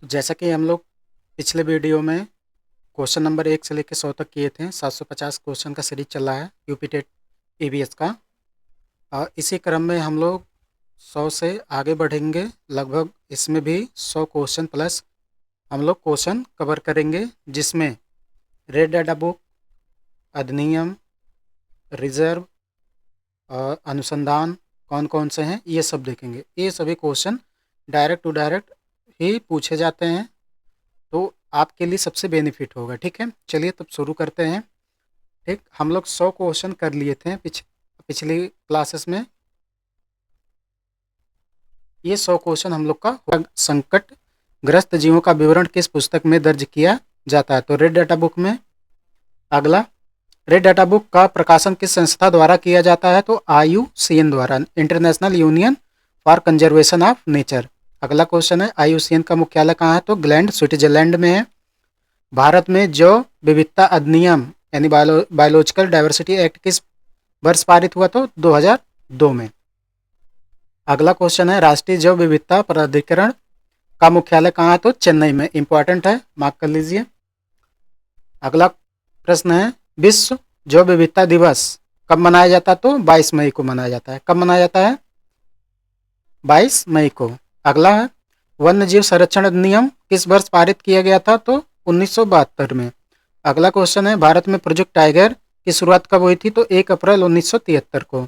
जैसा कि हम लोग पिछले वीडियो में क्वेश्चन नंबर 1 से लेकर 100 तक किए थे, 750 क्वेश्चन का सीरीज चल रहा है यूपी टेट ईवीएस का। इसी क्रम में हम लोग 100 से आगे बढ़ेंगे। लगभग इसमें भी 100 क्वेश्चन प्लस हम लोग क्वेश्चन कवर करेंगे, जिसमें रेड डाटा बुक, अधिनियम, रिजर्व और अनुसंधान कौन कौन से हैं ये सब देखेंगे। ये सभी क्वेश्चन डायरेक्ट टू डायरेक्ट ही पूछे जाते हैं, तो आपके लिए सबसे बेनिफिट होगा। ठीक है, चलिए तब शुरू करते हैं। ठीक, हम लोग 100 क्वेश्चन कर लिए थे पिछली क्लासेस में। ये 100 क्वेश्चन हम लोग का संकट ग्रस्त जीवों का विवरण किस पुस्तक में दर्ज किया जाता है? तो रेड डाटा बुक में। अगला, रेड डाटा बुक का प्रकाशन किस संस्था द्वारा किया जाता है? तो IUCN द्वारा, international union for conservation of nature. अगला क्वेश्चन है, IUCN का मुख्यालय कहाँ है? तो ग्लैंड, स्विट्जरलैंड में है। भारत में जैव विविधता अधिनियम यानी बायोलॉजिकल डाइवर्सिटी एक्ट किस वर्ष पारित हुआ? तो 2002 में। अगला क्वेश्चन है, राष्ट्रीय जैव विविधता प्राधिकरण का मुख्यालय कहाँ है? तो चेन्नई में। इंपॉर्टेंट है, मार्क कर लीजिए। अगला प्रश्न है, विश्व जैव विविधता दिवस कब मनाया जाता है? तो 22 मई को मनाया जाता है। कब मनाया जाता है? 22 मई को। अगला है, वन्य जीव संरक्षण अधिनियम किस वर्ष पारित किया गया था? तो 1972 में। अगला क्वेश्चन है, भारत में प्रोजेक्ट टाइगर की शुरुआत कब हुई थी? तो 1 अप्रैल 1973 को।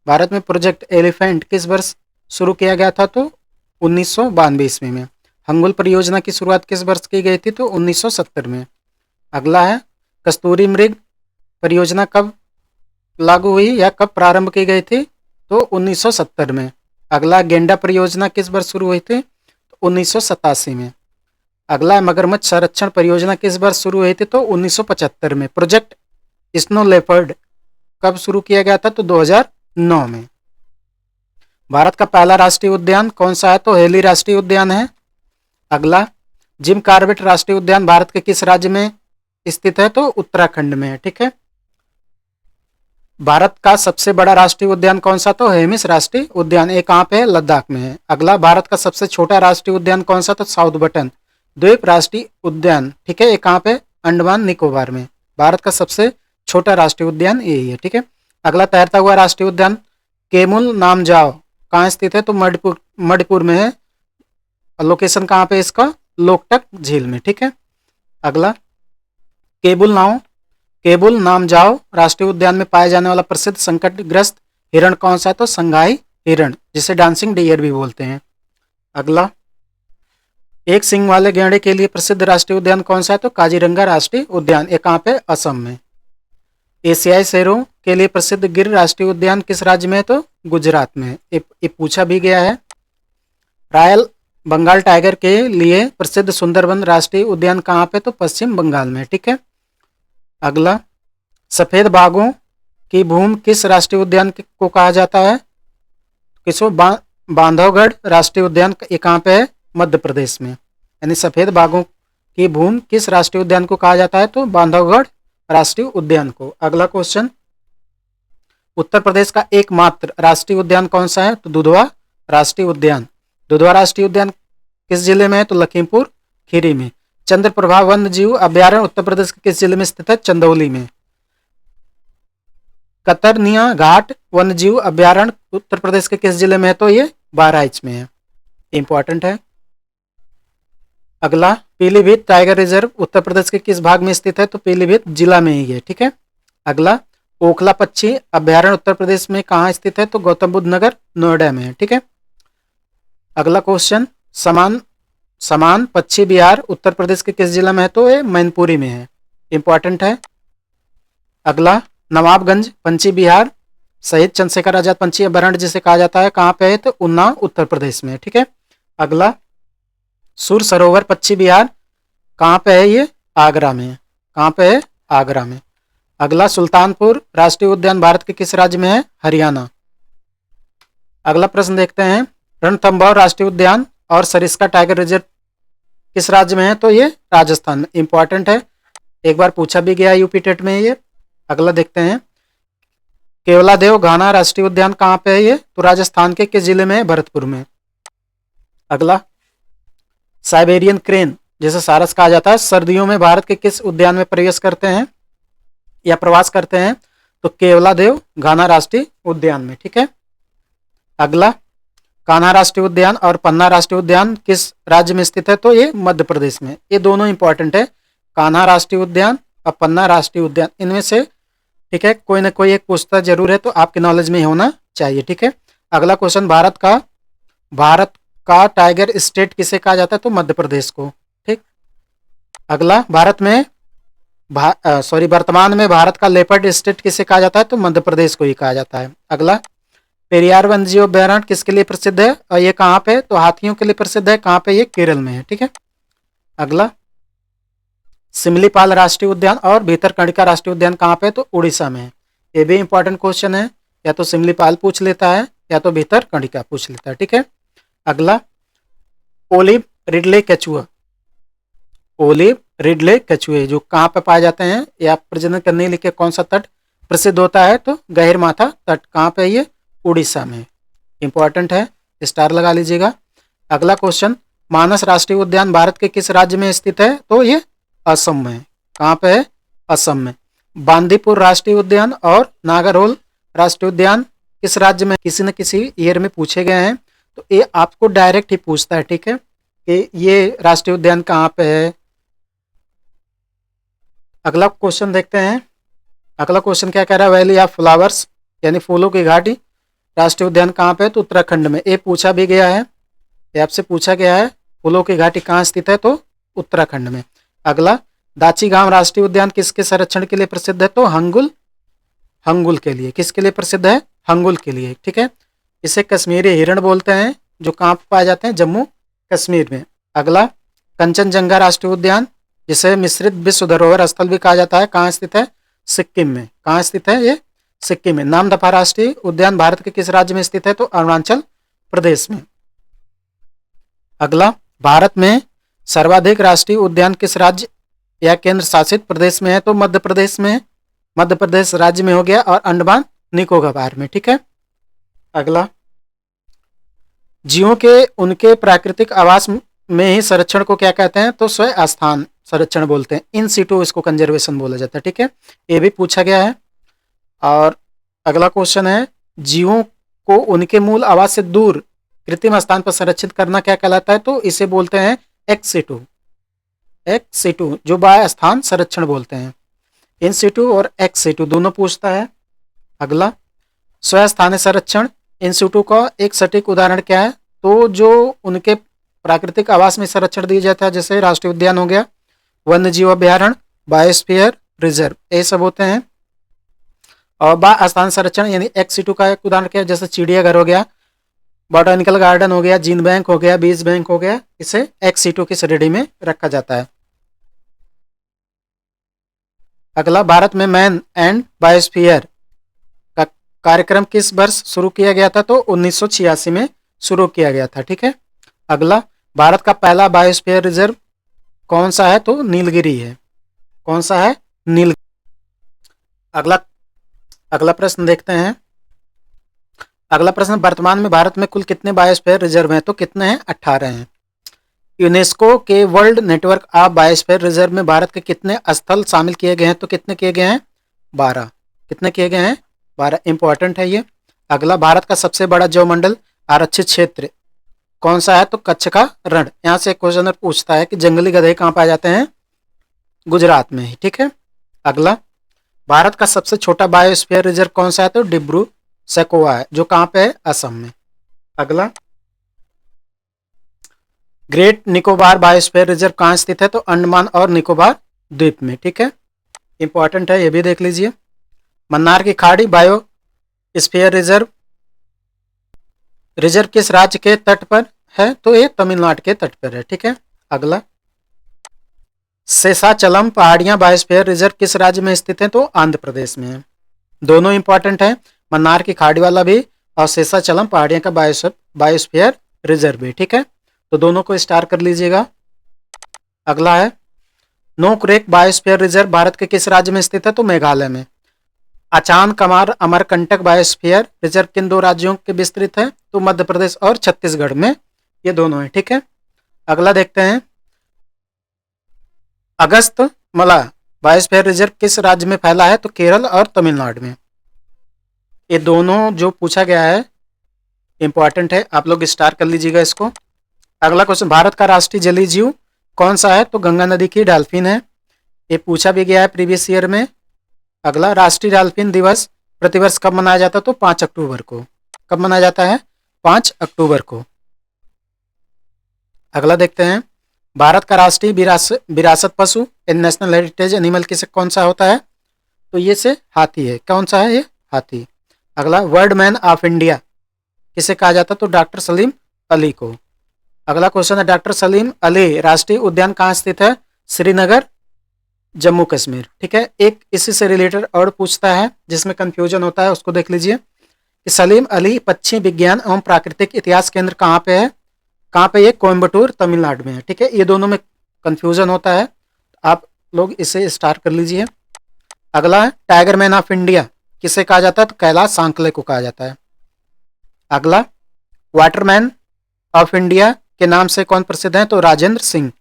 भारत में प्रोजेक्ट एलिफेंट किस वर्ष शुरू किया गया था? तो 1992 ईस्वी में। हंगुल परियोजना की शुरुआत किस वर्ष की गई थी? तो 1970 में। अगला है, कस्तूरी मृग परियोजना कब लागू हुई या कब प्रारंभ की गई थी? तो 1970 में। अगला, गेंडा परियोजना किस वर्ष शुरू हुई थी? तो 1987 में। अगला है, मगरमच्छ संरक्षण परियोजना किस वर्ष शुरू हुई थी? तो 1975 में। प्रोजेक्ट स्नो लेपर्ड कब शुरू किया गया था? तो 2009 में। भारत का पहला राष्ट्रीय उद्यान कौन सा है? तो हेली राष्ट्रीय उद्यान है। अगला, जिम कॉर्बेट राष्ट्रीय उद्यान भारत के किस राज्य में स्थित है? तो उत्तराखंड में है। ठीक है। भारत का सबसे बड़ा राष्ट्रीय उद्यान कौन सा? तो हेमिस राष्ट्रीय उद्यान। ये कहाँ पे है? लद्दाख में है। अगला, भारत का सबसे छोटा राष्ट्रीय उद्यान कौन सा? तो साउथ बटन द्वीप राष्ट्रीय उद्यान। ठीक है, ये कहाँ पे? अंडमान निकोबार में। भारत का सबसे छोटा राष्ट्रीय उद्यान यही है। ठीक है। अगला, तैरता हुआ राष्ट्रीय उद्यान केमुल नामजाओ कहाँ स्थित है? तो मणिपुर में है। लोकेशन कहाँ पे इसका? लोकटक झील में। ठीक है। अगला, केबुल नामजाओ राष्ट्रीय उद्यान में पाए जाने वाला प्रसिद्ध संकटग्रस्त हिरण कौन सा है? तो संघाई हिरण, जिसे डांसिंग डियर भी बोलते हैं। अगला, एक सींग वाले गैंडे के लिए प्रसिद्ध राष्ट्रीय उद्यान कौन सा है? तो काजीरंगा राष्ट्रीय उद्यान। ये कहाँ पे? असम में। एशियाई शेरों के लिए प्रसिद्ध गिर राष्ट्रीय उद्यान किस राज्य में है? तो गुजरात में। ये पूछा भी गया है। रॉयल बंगाल टाइगर के लिए प्रसिद्ध सुंदरबन राष्ट्रीय उद्यान कहाँ पे? तो पश्चिम बंगाल में। ठीक है। अगला, सफेद बाघों की भूमि किस राष्ट्रीय उद्यान को कहा जाता है? किसको? बांधवगढ़ राष्ट्रीय उद्यान। ये कहाँ पे है? मध्य प्रदेश में। यानी सफेद बाघों की भूमि किस राष्ट्रीय उद्यान को कहा जाता है? तो बांधवगढ़ राष्ट्रीय उद्यान को। अगला क्वेश्चन, उत्तर प्रदेश का एकमात्र राष्ट्रीय उद्यान कौन सा है? तो दुधवा राष्ट्रीय उद्यान। दुधवा राष्ट्रीय उद्यान किस जिले में है? तो लखीमपुर खीरी में। चंद्रप्रभा वन्य जीव अभ्यारण्य उत्तर प्रदेश के किस जिले में स्थित है? चंदौली में। कतरनिया घाट वन्य जीव अभ्यारण्य उत्तर प्रदेश के किस जिले में है? तो ये बहराइच में है। इंपॉर्टेंट है। अगला, पीलीभीत टाइगर रिजर्व उत्तर प्रदेश के किस भाग में स्थित है? तो पीलीभीत जिला में ही है। ठीक है। अगला, ओखला पक्षी अभ्यारण्य उत्तर प्रदेश में कहाँ स्थित है? तो गौतम बुद्ध नगर नोएडा में है। ठीक है। अगला क्वेश्चन, समान पक्षी विहार उत्तर प्रदेश के किस जिला में है? तो ये मैनपुरी में है। इंपॉर्टेंट है। अगला, नवाबगंज पंछी विहार शहीद चंद्रशेखर आजाद पंछी अभ्यारण्य जिसे कहा जाता है, कहाँ पे है? तो उन्नाव उत्तर प्रदेश में। ठीक है। अगला, सुर सरोवर पक्षी विहार कहाँ पे है? ये आगरा में। कहाँ पे है? आगरा में। अगला, सुल्तानपुर राष्ट्रीय उद्यान भारत के किस राज्य में है? हरियाणा। अगला प्रश्न देखते हैं, रणथंभौर राष्ट्रीय उद्यान और सरिस्का टाइगर रिजर्व किस राज्य में है? तो ये राजस्थान में। इंपॉर्टेंट है, एक बार पूछा भी गया यूपी टेट में ये। अगला देखते हैं, केवलादेव घाना राष्ट्रीय उद्यान कहाँ पे है? ये तो राजस्थान के किस जिले में है? भरतपुर में। अगला, साइबेरियन क्रेन जिसे सारस कहा जाता है, सर्दियों में भारत के किस उद्यान में प्रवेश करते हैं या प्रवास करते हैं? तो केवलादेव घाना राष्ट्रीय उद्यान में। ठीक है। अगला, कान्हा राष्ट्रीय उद्यान और पन्ना राष्ट्रीय उद्यान किस राज्य में स्थित है? तो ये मध्य प्रदेश में। ये दोनों इंपॉर्टेंट है, कान्हा राष्ट्रीय उद्यान और पन्ना राष्ट्रीय उद्यान, इनमें से ठीक है कोई ना कोई एक पूछता जरूर है, तो आपके नॉलेज में होना चाहिए। ठीक है। अगला क्वेश्चन, भारत का टाइगर स्टेट किसे कहा जाता है? तो मध्य प्रदेश को। ठीक। अगला, वर्तमान में भारत का लेपर्ड स्टेट किसे कहा जाता है? तो मध्य प्रदेश को ही कहा जाता है। अगला, पेरियार वन्यजीव अभ्यारण्य किसके लिए प्रसिद्ध है और ये कहाँ पे है? तो हाथियों के लिए प्रसिद्ध है। कहाँ पे? ये केरल में है। ठीक है। अगला, सिमलीपाल राष्ट्रीय उद्यान और भीतरकनिका राष्ट्रीय उद्यान कहाँ पे है? तो उड़ीसा में है। ये भी इंपॉर्टेंट क्वेश्चन है, या तो सिमलीपाल पूछ लेता है या तो भीतरकनिका पूछ लेता है। ठीक है। अगला, ओलिव रिडले केचुआ, ओलिव रिडले केचुए जो कहाँ पे पाए जाते हैं या प्रजनन करने के लिए कौन सा तट प्रसिद्ध होता है? तो गहिरमाथा तट। कहाँ पे? ये उड़ीसा में। इंपॉर्टेंट है, स्टार लगा लीजिएगा। अगला क्वेश्चन, मानस राष्ट्रीय उद्यान भारत के किस राज्य में स्थित है? तो ये असम में। कहाँ पे है? असम में। बांदीपुर राष्ट्रीय उद्यान और नागरहोल राष्ट्रीय उद्यान किस राज्य में? किसी न किसी ईयर में पूछे गए हैं, तो ये आपको डायरेक्ट ही पूछता है। ठीक है, कि ये राष्ट्रीय उद्यान कहाँ पे है। अगला क्वेश्चन देखते हैं। अगला क्वेश्चन क्या कह रहा है? वैली ऑफ फ्लावर्स यानी फूलों की घाटी राष्ट्रीय उद्यान कहाँ पे है? तो उत्तराखंड में। ये पूछा भी गया है, ये आपसे पूछा गया है, फूलों की घाटी कहाँ स्थित है? तो उत्तराखंड में। अगला, दाची गांव राष्ट्रीय उद्यान किसके संरक्षण के लिए प्रसिद्ध है? तो हंगुल के लिए। किसके लिए प्रसिद्ध है? हंगुल के लिए। ठीक है। इसे कश्मीरी हिरण बोलते हैं, जो कहाँ पर पाए जाते हैं? जम्मू कश्मीर में। अगला, कंचनजंगा राष्ट्रीय उद्यान जिसे मिश्रित विश्व धरोहर स्थल भी कहा जाता है, कहाँ स्थित है? सिक्किम में। कहाँ स्थित है? ये सिक्किम में। नामदफा राष्ट्रीय उद्यान भारत के किस राज्य में स्थित है? तो अरुणाचल प्रदेश में। अगला, भारत में सर्वाधिक राष्ट्रीय उद्यान किस राज्य या केंद्र शासित प्रदेश में है? तो मध्य प्रदेश में। मध्य प्रदेश राज्य में हो गया, और अंडमान निकोबार में। ठीक है। अगला, जीवों के उनके प्राकृतिक आवास में ही संरक्षण को क्या कहते हैं? तो स्व स्थान संरक्षण बोलते हैं। इन सीटू इसको कंजर्वेशन बोला जाता है। ठीक है, ये भी पूछा गया है। और अगला क्वेश्चन है, जीवों को उनके मूल आवास से दूर कृत्रिम स्थान पर संरक्षित करना क्या कहलाता है? तो इसे बोलते हैं एक्स सीटू, जो बाह्य स्थान संरक्षण बोलते हैं। इन सीटू और एक्स सीटू दोनों पूछता है। अगला, स्वस्थानीय संरक्षण इन सीटू का एक सटीक उदाहरण क्या है? तो जो उनके प्राकृतिक आवास में संरक्षण दिया जाता है, जैसे राष्ट्रीय उद्यान हो गया, वन्य जीव अभ्यारण्य, बायोस्फीयर रिजर्व, ये सब होते हैं। और बाह्य स्थान संरक्षण यानी एक्स सीटू का एक उदाहरण क्या है? जैसे चिड़ियाघर हो गया, बॉटनिकल गार्डन हो गया, जीन बैंक हो गया, बीज बैंक हो गया, इसे एक्स सीटू की श्रेणी में रखा जाता है। अगला, भारत में मैन एंड बायोस्फीयर का कार्यक्रम किस वर्ष शुरू किया गया था? तो 1986 में शुरू किया गया था। ठीक है। अगला, भारत का पहला बायोस्फीयर रिजर्व कौन सा है? तो नीलगिरी है। कौन सा है? अगला प्रश्न देखते हैं। अगला प्रश्न, वर्तमान में भारत में कुल कितने बायोस्फीयर रिजर्व हैं? तो कितने हैं? 18 हैं। यूनेस्को के world network of biosphere reserve में भारत के कितने स्थल शामिल किए गए हैं? तो कितने किए गए हैं? 12। कितने किए गए हैं? 12। इंपॉर्टेंट है ये। अगला, भारत का सबसे बड़ा जैवमंडल आरक्षित क्षेत्र कौन सा है? तो कच्छ का रण। यहाँ से क्वेश्चन पूछता है कि जंगली गधे कहाँ पाए जाते हैं? गुजरात में ही। ठीक है। अगला, भारत का सबसे छोटा बायोस्फीयर रिजर्व कौन सा है? तो डिब्रू सैखोवा है, जो कहाँ पे है? असम में। अगला, ग्रेट निकोबार बायोस्फीयर रिजर्व कहाँ स्थित है? तो अंडमान और निकोबार द्वीप में। ठीक है, इंपॉर्टेंट है, ये भी देख लीजिए। मन्नार की खाड़ी बायोस्फीयर रिजर्व किस राज्य के तट पर है? तो ये तमिलनाडु के तट पर है। ठीक है। अगला, शेषाचलम पहाड़ियां बायोस्फीयर रिजर्व किस राज्य में स्थित है? तो आंध्र प्रदेश में है। दोनों इंपॉर्टेंट है, मन्नार की खाड़ी वाला भी और शेषाचलम पहाड़ियां का बायोस्फीयर रिजर्व भी। ठीक है, तो दोनों को स्टार कर लीजिएगा। अगला है, नोकरेक बायोस्फीयर रिजर्व भारत के किस राज्य में स्थित है? तो मेघालय में। अचान कमार अमरकंटक बायोस्फीयर रिजर्व किन दो राज्यों के विस्तृत है? तो मध्य प्रदेश और छत्तीसगढ़ में, ये दोनों है। ठीक है। अगला देखते हैं, अगस्त मला बायोस्फीयर रिजर्व किस राज्य में फैला है? तो केरल और तमिलनाडु में। ये दोनों जो पूछा गया है इंपॉर्टेंट है, आप लोग स्टार कर लीजिएगा इसको। अगला क्वेश्चन, भारत का राष्ट्रीय जलीय जीव कौन सा है? तो गंगा नदी की डॉल्फिन है। ये पूछा भी गया है प्रीवियस ईयर में। अगला, राष्ट्रीय डॉल्फिन दिवस प्रतिवर्ष कब मनाया जाता है? तो 5 अक्टूबर को। कब मनाया जाता है? 5 अक्टूबर को। अगला देखते हैं, भारत का राष्ट्रीय विरासत पशु नेशनल हेरिटेज एनिमल किसे कौन सा होता है? तो ये से हाथी है। कौन सा है ये? हाथी। अगला, वर्ल्ड मैन ऑफ इंडिया किसे कहा जाता है? तो डॉक्टर सलीम अली को। अगला क्वेश्चन है, डॉक्टर सलीम अली राष्ट्रीय उद्यान कहाँ स्थित है? श्रीनगर, जम्मू कश्मीर। ठीक है, एक इसी से रिलेटेड और पूछता है जिसमें कंफ्यूजन होता है, उसको देख लीजिए कि सलीम अली पक्षी विज्ञान एवं प्राकृतिक इतिहास केंद्र कहाँ पे है? कहाँ पे? ये कोयम्बटूर, तमिलनाडु में है। ठीक है, ये दोनों में कंफ्यूजन होता है, आप लोग इसे स्टार कर लीजिए। अगला है, टाइगर मैन ऑफ इंडिया किसे कहा जाता है? तो कैलाश सांकले को कहा जाता है। अगला, वाटरमैन ऑफ इंडिया के नाम से कौन प्रसिद्ध है? तो Rajendra Singh.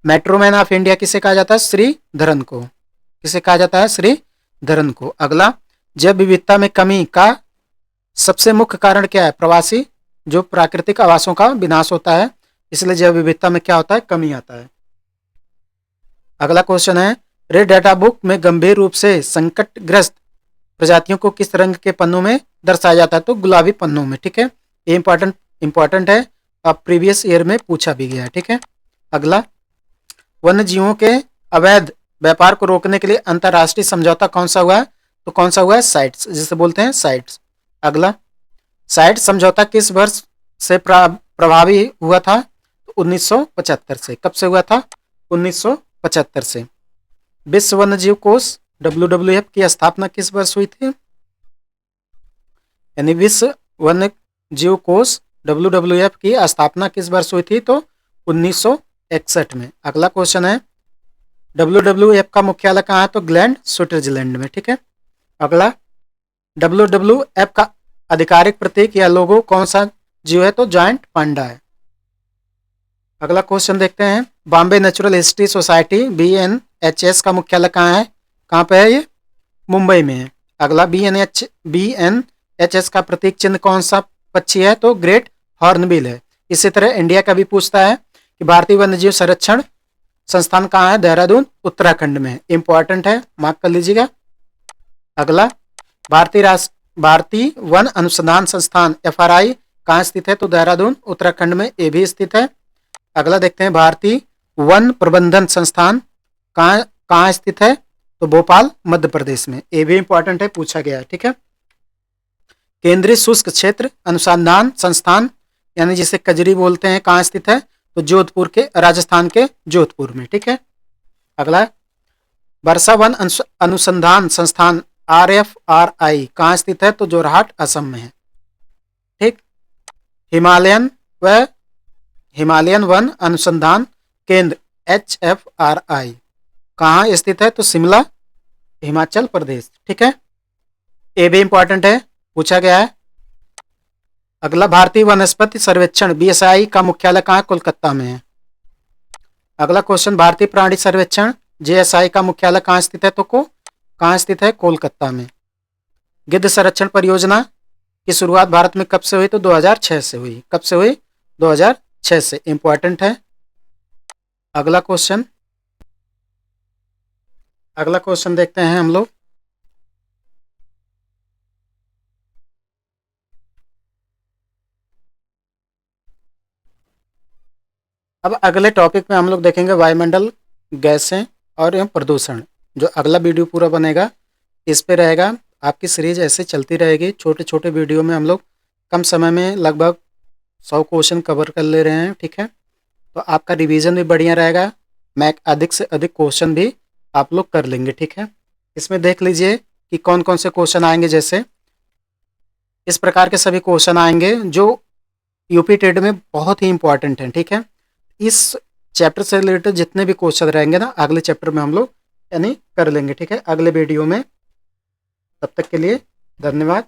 Metro Man of India किसे कहा जाता है? श्रीधरन को। किसे कहा जाता है? श्रीधरन को। अगला, जैव विविधता में कमी का सबसे मुख्य कारण क्या है? प्रवासी जो प्राकृतिक आवासों का विनाश होता है, इसलिए जैव विविधता में क्या होता है? कमी आता है। अगला क्वेश्चन है, रेड डाटा बुक में गंभीर रूप से संकटग्रस्त प्रजातियों को किस रंग के पन्नों में दर्शाया जाता है? तो गुलाबी पन्नों में। ठीक है, ये इंपॉर्टेंट है, अब प्रीवियस ईयर में पूछा भी गया है। ठीक है। अगला, वन्य जीवों के अवैध व्यापार को रोकने के लिए अंतर्राष्ट्रीय समझौता कौन सा हुआ है? तो कौन सा हुआ है? साइट्स, जिसे बोलते हैं साइट्स। अगला, साइट्स समझौता किस वर्ष से प्रभावी हुआ था? तो 1975 से। कब से हुआ था? 1975 से। विश्व वन्य जीव कोष WWF की स्थापना किस वर्ष हुई थी? यानी विश्व वन्य जीव कोष WWF की स्थापना किस वर्ष हुई थी? तो 1961 में। अगला क्वेश्चन है, WWF का मुख्यालय कहाँ है? तो ग्लैंड, स्विट्जरलैंड में। ठीक है। अगला, WWF का आधिकारिक प्रतीक या लोगो कौन सा जीव है? तो जॉइंट पांडा है। अगला क्वेश्चन देखते हैं, Bombay natural history society BNHS का मुख्यालय कहाँ है? कहाँ पे है ये? मुंबई में है। अगला, BNHS का प्रतीक चिन्ह कौन सा पक्षी है? तो ग्रेट हॉर्नबिल है। इसी तरह इंडिया का भी पूछता है कि भारतीय वन्यजीव संरक्षण संस्थान कहाँ है? देहरादून, उत्तराखंड में। इंपॉर्टेंट है, मार्क कर लीजिएगा। अगला, भारतीय वन अनुसंधान संस्थान FRI कहाँ स्थित है? तो देहरादून, उत्तराखंड में ये भी स्थित है। अगला देखते हैं, भारतीय वन प्रबंधन संस्थान कहाँ स्थित है? तो भोपाल, मध्य प्रदेश में। ये भी इंपॉर्टेंट है, पूछा गया है। ठीक है। केंद्रीय शुष्क क्षेत्र अनुसंधान संस्थान यानी जिसे कजरी बोलते हैं, कहाँ स्थित है? तो जोधपुर के, राजस्थान के जोधपुर में। ठीक है। अगला, वर्षा वन अनुसंधान संस्थान RFRI कहाँ स्थित है? तो जोरहाट, असम में है। ठीक। हिमालयन वन अनुसंधान केंद्र HFRI कहाँ स्थित है? तो शिमला, हिमाचल प्रदेश। ठीक है, ये भी इंपॉर्टेंट है, पूछा गया है। अगला, भारतीय वनस्पति सर्वेक्षण BSI का मुख्यालय कहाँ? कोलकाता में है। अगला क्वेश्चन, भारतीय प्राणी सर्वेक्षण JSI का मुख्यालय कहाँ स्थित है? तो कहाँ स्थित है? कोलकाता में। गिद्ध संरक्षण परियोजना की शुरुआत भारत में कब से हुई? तो 2006 से हुई। कब से हुई? 2006 से। इंपॉर्टेंट है। अगला क्वेश्चन देखते हैं हम लोग। अब अगले टॉपिक में हम लोग देखेंगे वायुमंडल, गैसें और एवं प्रदूषण। जो अगला वीडियो पूरा बनेगा इस पे रहेगा। आपकी सीरीज ऐसे चलती रहेगी, छोटे छोटे वीडियो में हम लोग कम समय में लगभग 100 क्वेश्चन कवर कर ले रहे हैं। ठीक है, तो आपका रिवीजन भी बढ़िया रहेगा, मैं अधिक से अधिक क्वेश्चन भी आप लोग कर लेंगे। ठीक है, इसमें देख लीजिए कि कौन कौन से क्वेश्चन आएंगे। जैसे इस प्रकार के सभी क्वेश्चन आएंगे जो यूपी टेट में बहुत ही इंपॉर्टेंट हैं। ठीक है, इस चैप्टर से रिलेटेड जितने भी क्वेश्चन रहेंगे ना, अगले चैप्टर में हम लोग यानी कर लेंगे। ठीक है, अगले वीडियो में। तब तक के लिए धन्यवाद।